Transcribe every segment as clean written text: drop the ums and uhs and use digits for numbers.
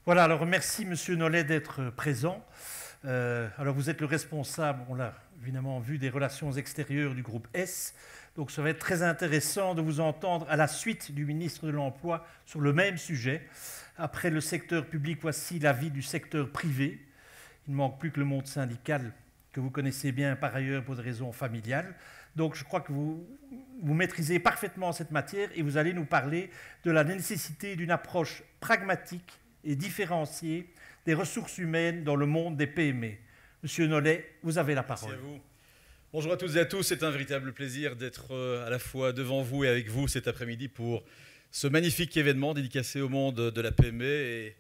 Voilà, alors merci Monsieur Nollet d'être présent. Alors vous êtes le responsable, on l'a évidemment vu, des relations extérieures du groupe S. Donc ça va être très intéressant de vous entendre à la suite du ministre de l'Emploi sur le même sujet. Après le secteur public, voici l'avis du secteur privé. Il ne manque plus que le monde syndical que vous connaissez bien par ailleurs pour des raisons familiales. Donc je crois que vous maîtrisez parfaitement cette matière et vous allez nous parler de la nécessité d'une approche pragmatique et différenciée des ressources humaines dans le monde des PME. Monsieur Nollet, vous avez la parole. Merci à vous. Bonjour à toutes et à tous, c'est un véritable plaisir d'être à la fois devant vous et avec vous cet après-midi pour ce magnifique événement dédicacé au monde de la PME et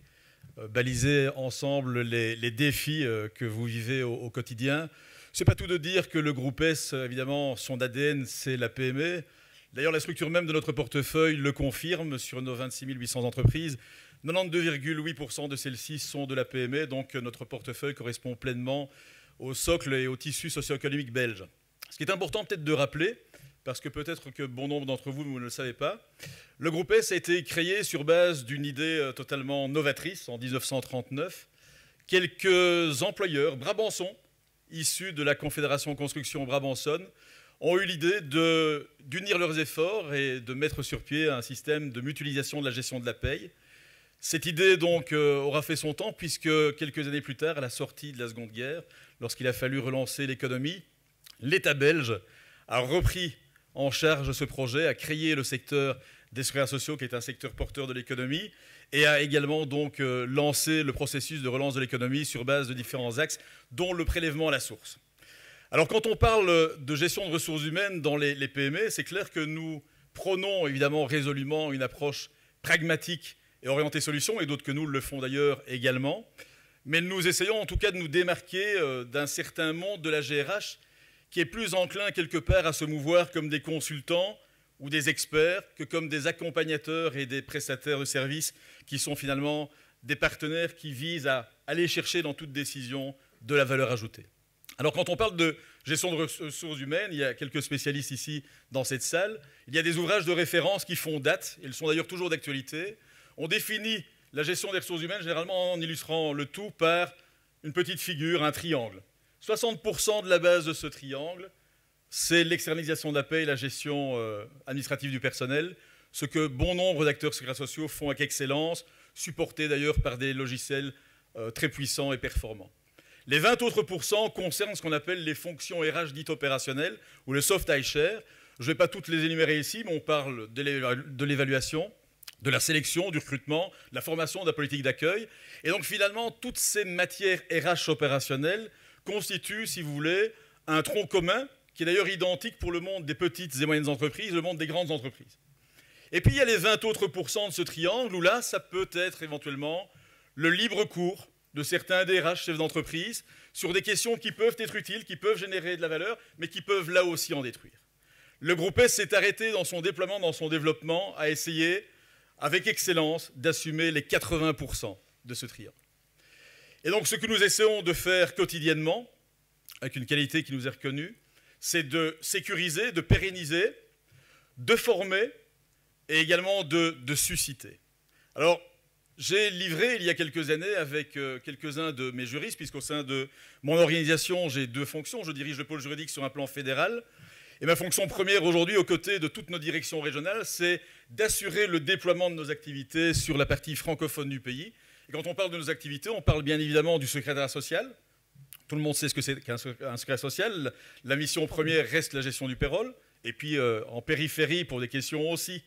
baliser ensemble les défis que vous vivez au quotidien. Ce n'est pas tout de dire que le groupe S, évidemment, son ADN, c'est la PME. D'ailleurs, la structure même de notre portefeuille le confirme. Sur nos 26 800 entreprises, 92,8% de celles-ci sont de la PME. Donc, notre portefeuille correspond pleinement au socle et au tissu socio-économique belge. Ce qui est important peut-être de rappeler, parce que peut-être que bon nombre d'entre vous, vous ne le savez pas, le groupe S a été créé sur base d'une idée totalement novatrice en 1939. Quelques employeurs brabançons, issus de la Confédération Construction Brabançonne, ont eu l'idée d'unir leurs efforts et de mettre sur pied un système de mutualisation de la gestion de la paye. Cette idée donc aura fait son temps puisque quelques années plus tard, à la sortie de la Seconde Guerre, lorsqu'il a fallu relancer l'économie, l'État belge a repris en charge ce projet, a créé le secteur des secrétaires sociaux qui est un secteur porteur de l'économie et a également donc lancé le processus de relance de l'économie sur base de différents axes, dont le prélèvement à la source. Alors quand on parle de gestion de ressources humaines dans les PME, c'est clair que nous prônons évidemment résolument une approche pragmatique et orientée solution, et d'autres que nous le font d'ailleurs également. Mais nous essayons en tout cas de nous démarquer d'un certain monde de la GRH qui est plus enclin quelque part à se mouvoir comme des consultants ou des experts que comme des accompagnateurs et des prestataires de services qui sont finalement des partenaires qui visent à aller chercher dans toute décision de la valeur ajoutée. Alors quand on parle de gestion de ressources humaines, il y a quelques spécialistes ici dans cette salle, il y a des ouvrages de référence qui font date, ils sont d'ailleurs toujours d'actualité. On définit la gestion des ressources humaines généralement en illustrant le tout par une petite figure, un triangle. 60% de la base de ce triangle, c'est l'externalisation de la paie et la gestion administrative du personnel, ce que bon nombre d'acteurs secrétaires sociaux font avec excellence, supportés d'ailleurs par des logiciels très puissants et performants. Les 20 autres pourcents concernent ce qu'on appelle les fonctions RH dites opérationnelles, ou le soft iShare. Je ne vais pas toutes les énumérer ici, mais on parle de l'évaluation, de la sélection, du recrutement, de la formation, de la politique d'accueil. Et donc finalement, toutes ces matières RH opérationnelles constituent, si vous voulez, un tronc commun qui est d'ailleurs identique pour le monde des petites et moyennes entreprises, le monde des grandes entreprises. Et puis il y a les 20 autres pourcents de ce triangle, où là, ça peut être éventuellement le libre cours de certains DRH, chefs d'entreprise, sur des questions qui peuvent être utiles, qui peuvent générer de la valeur, mais qui peuvent là aussi en détruire. Le groupe S s'est arrêté dans son déploiement, dans son développement, à essayer, avec excellence, d'assumer les 80% de ce triangle. Et donc ce que nous essayons de faire quotidiennement, avec une qualité qui nous est reconnue, c'est de sécuriser, de pérenniser, de former et également de susciter. Alors, j'ai livré il y a quelques années avec quelques-uns de mes juristes, puisqu'au sein de mon organisation, j'ai deux fonctions. Je dirige le pôle juridique sur un plan fédéral. Et ma fonction première aujourd'hui, aux côtés de toutes nos directions régionales, c'est d'assurer le déploiement de nos activités sur la partie francophone du pays. Et quand on parle de nos activités, on parle bien évidemment du secrétariat social. Tout le monde sait ce que c'est qu'un secrétaire social. La mission première reste la gestion du payroll. Et puis, en périphérie, pour des questions aussi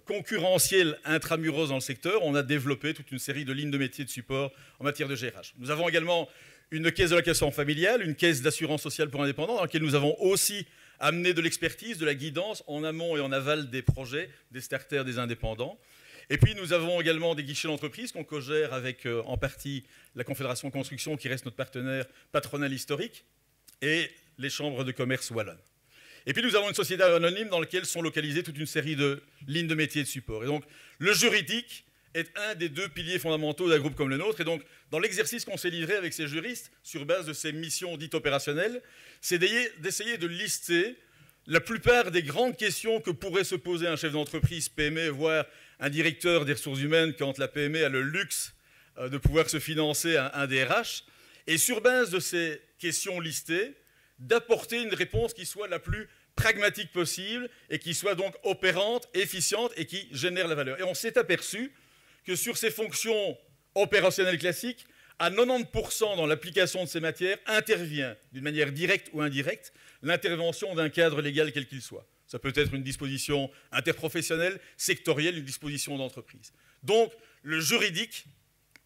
concurrentielles intramuros dans le secteur, on a développé toute une série de lignes de métiers de support en matière de GRH. Nous avons également une caisse d'allocation familiale, une caisse d'assurance sociale pour indépendants, dans laquelle nous avons aussi amené de l'expertise, de la guidance en amont et en aval des projets, des starters, des indépendants. Et puis nous avons également des guichets d'entreprise qu'on co-gère avec en partie la Confédération Construction, qui reste notre partenaire patronal historique, et les chambres de commerce wallonnes. Et puis nous avons une société anonyme dans laquelle sont localisées toute une série de lignes de métiers de support. Et donc le juridique est un des deux piliers fondamentaux d'un groupe comme le nôtre. Et donc dans l'exercice qu'on s'est livré avec ces juristes, sur base de ces missions dites opérationnelles, c'est d'essayer de lister la plupart des grandes questions que pourrait se poser un chef d'entreprise PME, voire un directeur des ressources humaines, quand la PME a le luxe de pouvoir se financer un DRH, et sur base de ces questions listées, d'apporter une réponse qui soit la plus pragmatique possible et qui soit donc opérante, efficiente et qui génère la valeur. Et on s'est aperçu que sur ces fonctions opérationnelles classiques, à 90% dans l'application de ces matières, intervient d'une manière directe ou indirecte l'intervention d'un cadre légal quel qu'il soit. Ça peut être une disposition interprofessionnelle, sectorielle, une disposition d'entreprise. Donc, le juridique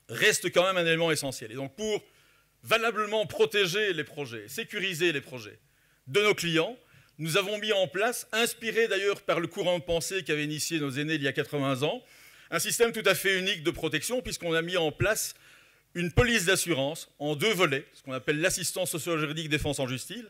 reste quand même un élément essentiel. Et donc, pour valablement protéger les projets, sécuriser les projets de nos clients, nous avons mis en place, inspiré d'ailleurs par le courant de pensée qu'avaient initié nos aînés il y a 80 ans, un système tout à fait unique de protection, puisqu'on a mis en place une police d'assurance en 2 volets, ce qu'on appelle l'assistance socio-juridique défense en justice,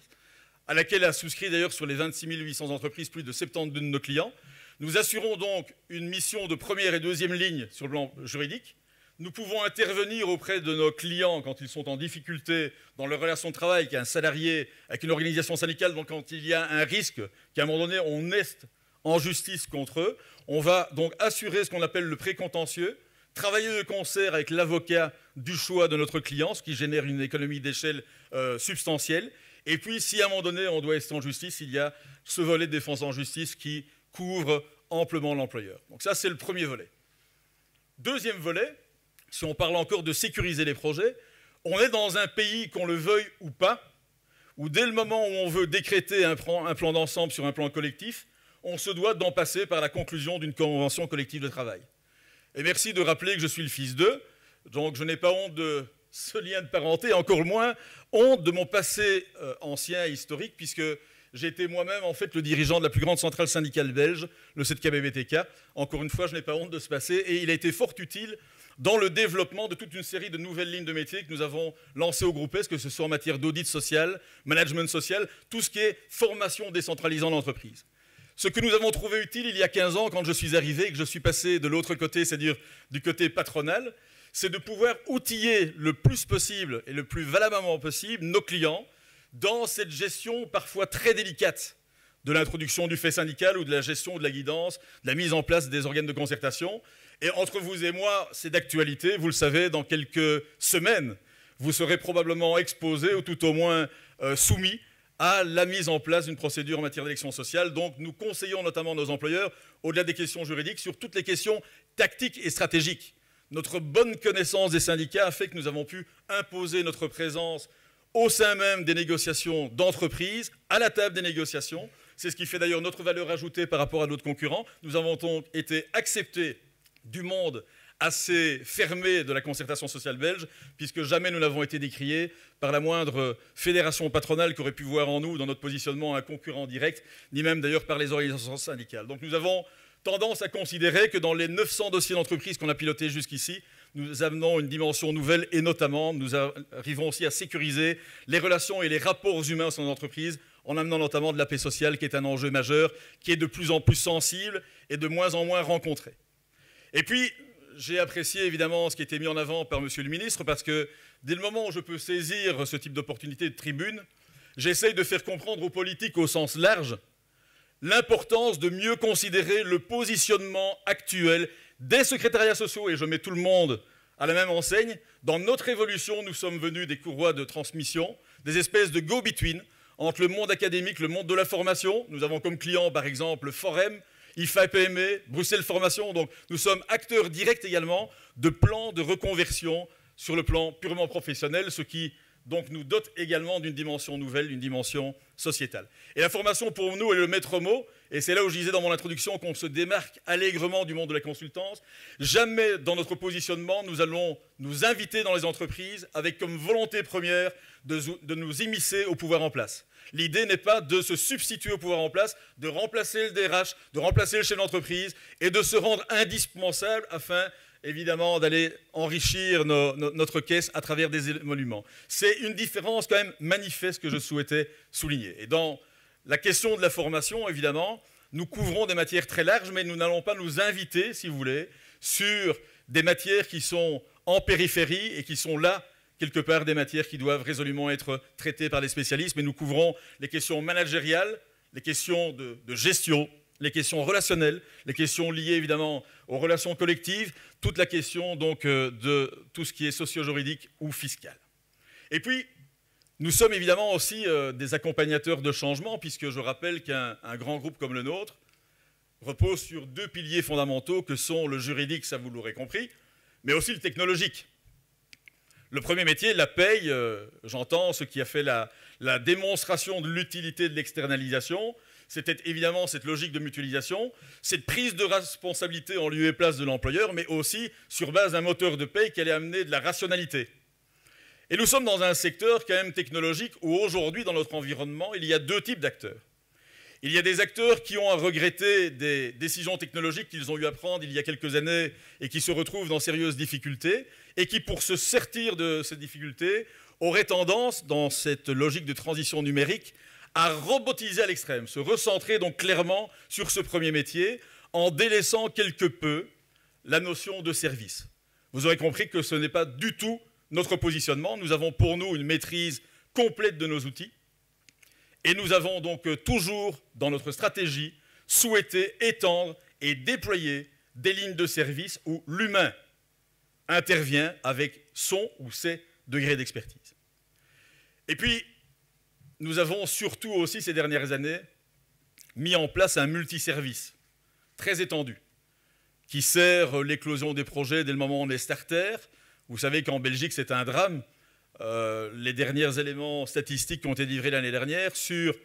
à laquelle a souscrit d'ailleurs sur les 26 800 entreprises plus de 72 de nos clients. Nous assurons donc une mission de première et deuxième ligne sur le plan juridique. Nous pouvons intervenir auprès de nos clients quand ils sont en difficulté dans leur relation de travail, qu'un salarié avec une organisation syndicale, donc quand il y a un risque qu'à un moment donné on est en justice contre eux. On va donc assurer ce qu'on appelle le précontentieux, travailler de concert avec l'avocat du choix de notre client, ce qui génère une économie d'échelle substantielle. Et puis, si à un moment donné, on doit être en justice, il y a ce volet de défense en justice qui couvre amplement l'employeur. Donc ça, c'est le premier volet. Deuxième volet, si on parle encore de sécuriser les projets, on est dans un pays, qu'on le veuille ou pas, où dès le moment où on veut décréter un plan d'ensemble sur un plan collectif, on se doit d'en passer par la conclusion d'une convention collective de travail. Et merci de rappeler que je suis le fils d'eux, donc je n'ai pas honte de ce lien de parenté, encore moins honte de mon passé ancien et historique, puisque j'ai été moi-même en fait le dirigeant de la plus grande centrale syndicale belge, le ZKBBTK. Encore une fois, je n'ai pas honte de ce passé, et il a été fort utile dans le développement de toute une série de nouvelles lignes de métiers que nous avons lancées au groupe S, que ce soit en matière d'audit social, management social, tout ce qui est formation décentralisant l'entreprise. Ce que nous avons trouvé utile il y a 15 ans, quand je suis arrivé et que je suis passé de l'autre côté, c'est-à-dire du côté patronal, c'est de pouvoir outiller le plus possible et le plus valablement possible nos clients dans cette gestion parfois très délicate de l'introduction du fait syndical ou de la gestion de la guidance, de la mise en place des organes de concertation. Et entre vous et moi, c'est d'actualité. Vous le savez, dans quelques semaines, vous serez probablement exposé ou tout au moins soumis à la mise en place d'une procédure en matière d'élection sociale. Donc nous conseillons notamment nos employeurs, au-delà des questions juridiques, sur toutes les questions tactiques et stratégiques. Notre bonne connaissance des syndicats a fait que nous avons pu imposer notre présence au sein même des négociations d'entreprise, à la table des négociations. C'est ce qui fait d'ailleurs notre valeur ajoutée par rapport à d'autres concurrents. Nous avons donc été acceptés du monde assez fermé de la concertation sociale belge, puisque jamais nous n'avons été décriés par la moindre fédération patronale qui aurait pu voir en nous, dans notre positionnement, un concurrent direct, ni même d'ailleurs par les organisations syndicales. Donc nous avons tendance à considérer que dans les 900 dossiers d'entreprise qu'on a pilotés jusqu'ici, nous amenons une dimension nouvelle et notamment, nous arrivons aussi à sécuriser les relations et les rapports humains au sein de l'entreprise, en amenant notamment de la paix sociale, qui est un enjeu majeur, qui est de plus en plus sensible et de moins en moins rencontré. Et puis, j'ai apprécié évidemment ce qui était mis en avant par Monsieur le ministre, parce que dès le moment où je peux saisir ce type d'opportunité de tribune, j'essaye de faire comprendre aux politiques au sens large l'importance de mieux considérer le positionnement actuel des secrétariats sociaux, et je mets tout le monde à la même enseigne. Dans notre évolution, nous sommes venus des courroies de transmission, des espèces de go-between entre le monde académique, le monde de la formation. Nous avons comme client par exemple Forem, IFA-PME, Bruxelles Formation. Donc nous sommes acteurs directs également de plans de reconversion sur le plan purement professionnel, ce qui donc nous dote également d'une dimension nouvelle, d'une dimension sociétale. Et la formation pour nous est le maître mot, et c'est là où je disais dans mon introduction qu'on se démarque allègrement du monde de la consultance. Jamais dans notre positionnement nous allons nous inviter dans les entreprises avec comme volonté première de nous immiscer au pouvoir en place. L'idée n'est pas de se substituer au pouvoir en place, de remplacer le DRH, de remplacer le chef d'entreprise et de se rendre indispensable afin évidemment d'aller enrichir notre caisse à travers des émoluments. C'est une différence quand même manifeste que je souhaitais souligner. Et dans la question de la formation, évidemment, nous couvrons des matières très larges, mais nous n'allons pas nous inviter, si vous voulez, sur des matières qui sont en périphérie et qui sont là, quelque part, des matières qui doivent résolument être traitées par les spécialistes, mais nous couvrons les questions managériales, les questions de gestion, les questions relationnelles, les questions liées évidemment aux relations collectives, toute la question donc de tout ce qui est socio-juridique ou fiscal. Et puis, nous sommes évidemment aussi des accompagnateurs de changement, puisque je rappelle qu'un grand groupe comme le nôtre repose sur deux piliers fondamentaux que sont le juridique, ça vous l'aurez compris, mais aussi le technologique. Le premier métier, la paye, j'entends ce qui a fait la démonstration de l'utilité de l'externalisation, c'était évidemment cette logique de mutualisation, cette prise de responsabilité en lieu et place de l'employeur, mais aussi sur base d'un moteur de paye qui allait amener de la rationalité. Et nous sommes dans un secteur quand même technologique où aujourd'hui, dans notre environnement, il y a deux types d'acteurs. Il y a des acteurs qui ont à regretter des décisions technologiques qu'ils ont eu à prendre il y a quelques années et qui se retrouvent dans sérieuses difficultés et qui, pour se sortir de ces difficultés, auraient tendance, dans cette logique de transition numérique, à robotiser à l'extrême, se recentrer donc clairement sur ce premier métier en délaissant quelque peu la notion de service. Vous aurez compris que ce n'est pas du tout notre positionnement. Nous avons pour nous une maîtrise complète de nos outils. Et nous avons donc toujours, dans notre stratégie, souhaité étendre et déployer des lignes de service où l'humain intervient avec son ou ses degrés d'expertise. Et puis, nous avons surtout aussi, ces dernières années, mis en place un multiservice très étendu qui sert l'éclosion des projets dès le moment où on est starter. Vous savez qu'en Belgique, c'est un drame. Les derniers éléments statistiques qui ont été livrés l'année dernière sur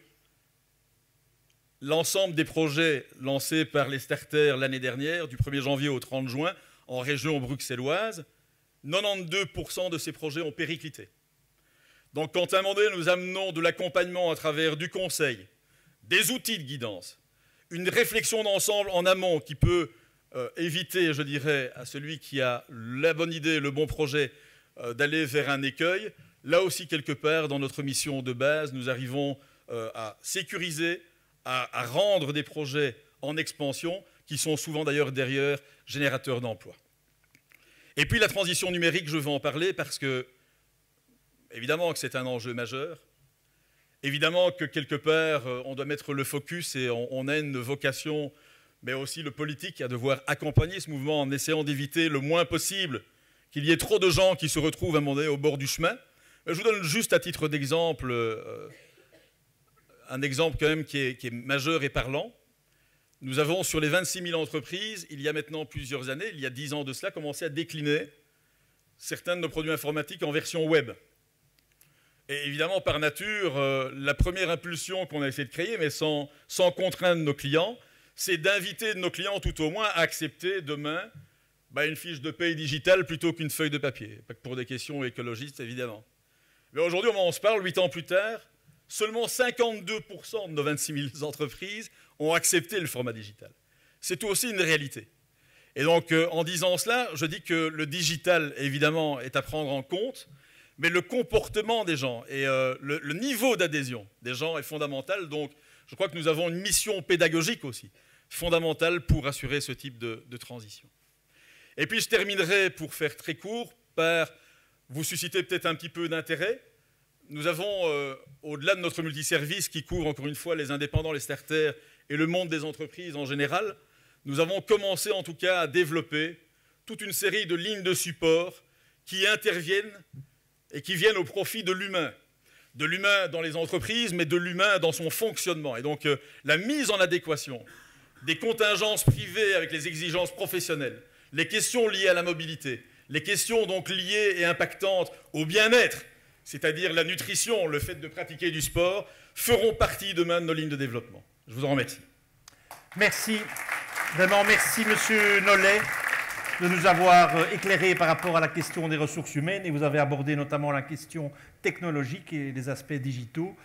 l'ensemble des projets lancés par les starters l'année dernière, du 1er janvier au 30 juin, en région bruxelloise, 92% de ces projets ont périclité. Donc quand à un moment donné, nous amenons de l'accompagnement à travers du conseil, des outils de guidance, une réflexion d'ensemble en amont qui peut éviter, je dirais, à celui qui a la bonne idée, le bon projet, d'aller vers un écueil. Là aussi, quelque part, dans notre mission de base, nous arrivons à sécuriser, à rendre des projets en expansion, qui sont souvent d'ailleurs derrière générateurs d'emplois. Et puis la transition numérique, je veux en parler parce que, évidemment que c'est un enjeu majeur, évidemment que quelque part, on doit mettre le focus et on a une vocation, mais aussi le politique, à devoir accompagner ce mouvement en essayant d'éviter le moins possible qu'il y ait trop de gens qui se retrouvent à un moment donné au bord du chemin. Je vous donne juste à titre d'exemple, un exemple quand même qui est majeur et parlant. Nous avons sur les 26 000 entreprises, il y a maintenant plusieurs années, il y a 10 ans de cela, commencé à décliner certains de nos produits informatiques en version web. Et évidemment, par nature, la première impulsion qu'on a essayé de créer, mais sans contraindre nos clients, c'est d'inviter nos clients tout au moins à accepter demain une fiche de paye digitale plutôt qu'une feuille de papier, pour des questions écologistes évidemment. Mais aujourd'hui, au moment où on se parle, 8 ans plus tard, seulement 52% de nos 26 000 entreprises ont accepté le format digital. C'est aussi une réalité. Et donc, en disant cela, je dis que le digital, évidemment, est à prendre en compte, mais le comportement des gens et le niveau d'adhésion des gens est fondamental. Donc, je crois que nous avons une mission pédagogique aussi, fondamentale pour assurer ce type de transition. Et puis, je terminerai, pour faire très court, par vous susciter peut-être un petit peu d'intérêt. Nous avons, au-delà de notre multiservice qui couvre encore une fois les indépendants, les starters et le monde des entreprises en général, nous avons commencé en tout cas à développer toute une série de lignes de support qui interviennent et qui viennent au profit de l'humain dans les entreprises, mais de l'humain dans son fonctionnement. Et donc la mise en adéquation des contingences privées avec les exigences professionnelles, les questions liées à la mobilité, les questions donc liées et impactantes au bien-être, c'est-à-dire la nutrition, le fait de pratiquer du sport, feront partie demain de nos lignes de développement. Je vous en remercie. Merci, vraiment merci Monsieur Nollet de nous avoir éclairé par rapport à la question des ressources humaines et vous avez abordé notamment la question technologique et les aspects digitaux.